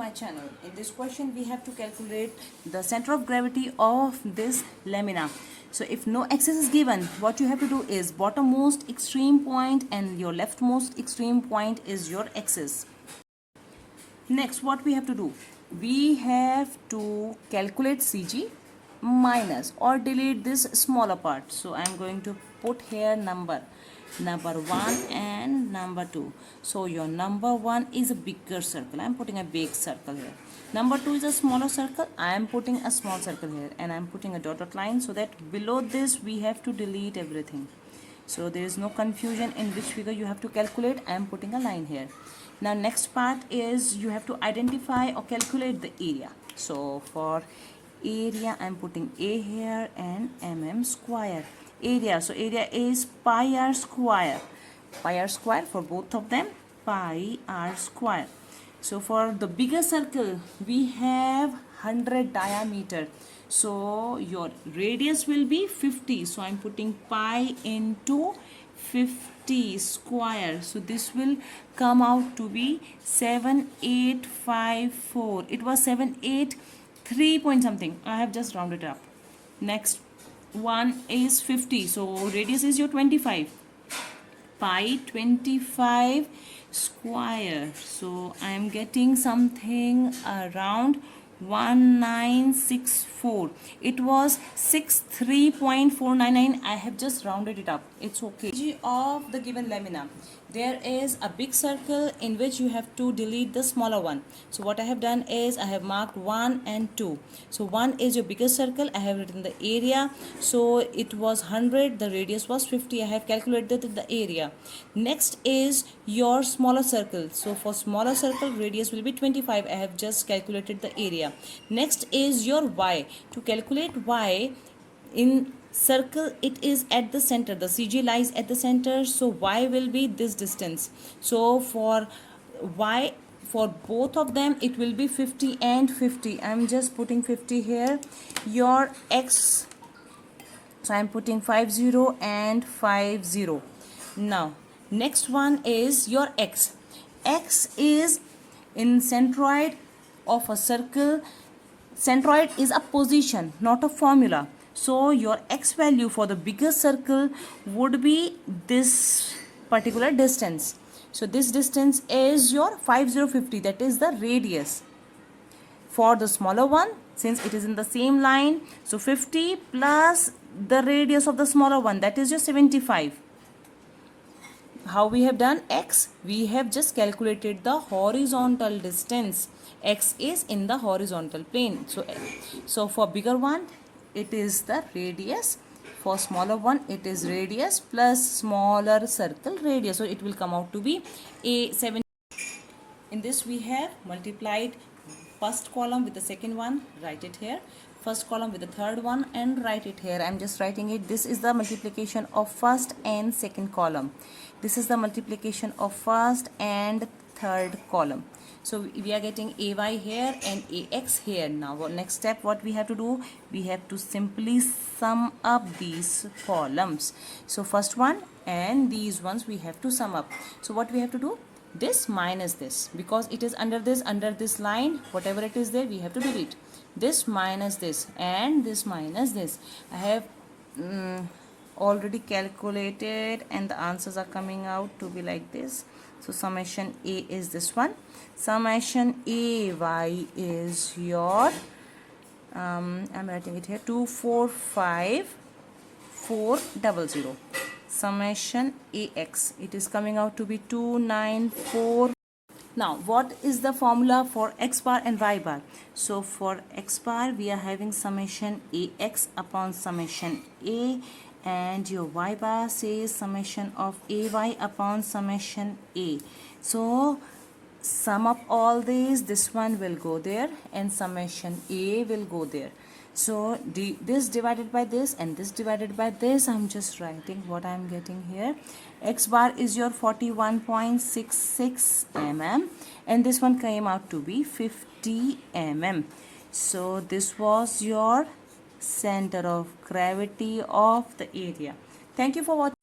my channel. In this question we have to calculate the center of gravity of this lamina. So if no axis is given, what you have to do is bottommost extreme point and your leftmost extreme point is your axis. Next, what we have to do? We have to calculate CG minus or delete this smaller part. So I am going to put here number 1 and number 2. So your number 1 is a bigger circle. I am putting a big circle here. Number 2 is a smaller circle. I am putting a small circle here and I am putting a dotted line so that below this we have to delete everything. So there is no confusion in which figure you have to calculate. I am putting a line here. Now next part is you have to identify or calculate the area. So for area I am putting A here and mm square. Area, so area is pi r square. Pi r square for both of them, pi r square. So for the bigger circle we have 100 diameter. So your radius will be 50. So I'm putting pi into 50 square. So this will come out to be 7854. It was 783 point something. I have just rounded up. Next one is 50. So radius is your 25. Pi 25 square. So I am getting something around 1964. It was 63.499. I have just rounded it up. It's okay. Of the given lamina, there is a big circle in which you have to delete the smaller one. So what I have done is I have marked 1 and 2. So 1 is your biggest circle. I have written the area. So it was 100. The radius was 50. I have calculated the area. Next is your smaller circle. So for smaller circle, radius will be 25. I have just calculated the area. Next is your y. To calculate y in circle, it is at the center. The CG lies at the center. So y will be this distance. So for y, for both of them it will be 50 and 50. I'm just putting 50 here. Your x, so I'm putting 50 and 50. Now next one is your x. X is in centroid of a circle. Centroid is a position, not a formula. So your x value for the bigger circle would be this particular distance. So this distance is your 5050, that is the radius. For the smaller one, since it is in the same line, so 50 plus the radius of the smaller one, that is your 75. How we have done x? We have just calculated the horizontal distance. X is in the horizontal plane. So for bigger one, it is the radius. For smaller one, it is radius plus smaller circle radius. So it will come out to be A7. In this we have multiplied first column with the second one. Write it here. First column with the third one and write it here. I'm just writing it. This is the multiplication of first and second column. This is the multiplication of first and third column. So we are getting AY here and AX here. Now next step, what we have to do? We have to simply sum up these columns. So first one and these ones we have to sum up. So what we have to do? This minus this, because it is under this line, whatever it is there we have to delete. This minus this and this minus this. I have already calculated and the answers are coming out to be like this. So summation A is this one. Summation AY is your I'm writing it here, 245400. Summation AX, it is coming out to be 294. Now what is the formula for x bar and y bar? So for x bar we are having summation AX upon summation A, and your y bar says summation of AY upon summation A. So sum up all these, this one will go there and summation A will go there. So this divided by this and this divided by this, I'm just writing what I'm getting here. X bar is your 41.66 mm and this one came out to be 50 mm. So this was your center of gravity of the area. Thank you for watching.